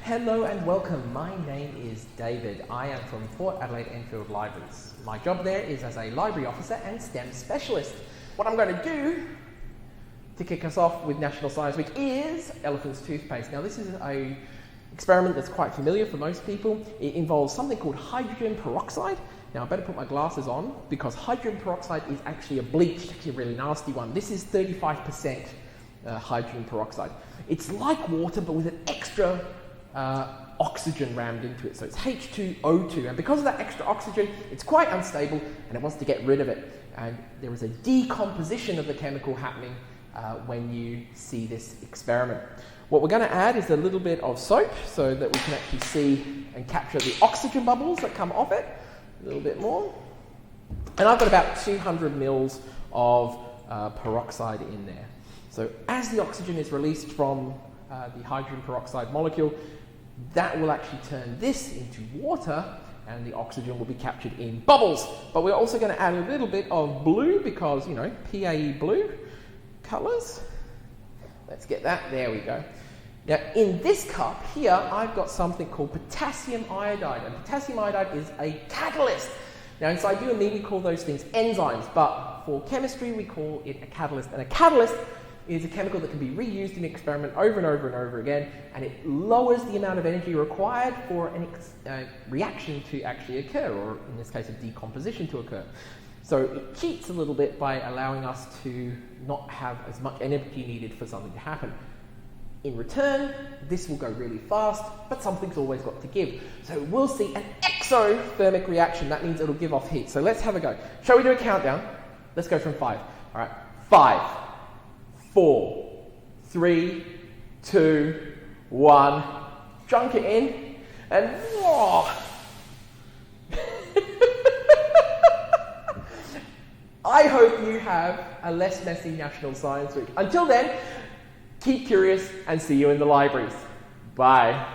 Hello and welcome. My name is David. I am from Port Adelaide Enfield Libraries. My job there is as a library officer and STEM specialist. What I'm going to do to kick us off with National Science Week is elephant's toothpaste. Now this is an experiment that's quite familiar for most people. It involves something called hydrogen peroxide. Now I better put my glasses on because hydrogen peroxide is actually a bleach, actually a really nasty one. This is 35% hydrogen peroxide. It's like water but with an extra oxygen rammed into it, so it's H2O2, and because of that extra oxygen it's quite unstable and it wants to get rid of it, and there is a decomposition of the chemical happening when you see this experiment. What we're going to add is a little bit of soap so that we can actually see and capture the oxygen bubbles that come off it, a little bit more, and I've got about 200 mils of peroxide in there. So as the oxygen is released from the hydrogen peroxide molecule, that will actually turn this into water and the oxygen will be captured in bubbles. But we're also going to add a little bit of blue because, you know, PAE blue colours. Let's get that, there we go. Now in this cup here I've got something called potassium iodide, and potassium iodide is a catalyst. Now in SciDuMe we call those things enzymes, but for chemistry we call it a catalyst, and a catalyst is a chemical that can be reused in an experiment over and over and over again, and it lowers the amount of energy required for a reaction to actually occur, or in this case a decomposition to occur. So it cheats a little bit by allowing us to not have as much energy needed for something to happen. In return, this will go really fast, but something's always got to give. So we'll see an exothermic reaction. That means it'll give off heat. So let's have a go. Shall we do a countdown? Let's go from 5. All right, 5, 4, 3, 2, 1. Junk it in, and whoa! I hope you have a less messy National Science Week. Until then, keep curious and see you in the libraries. Bye.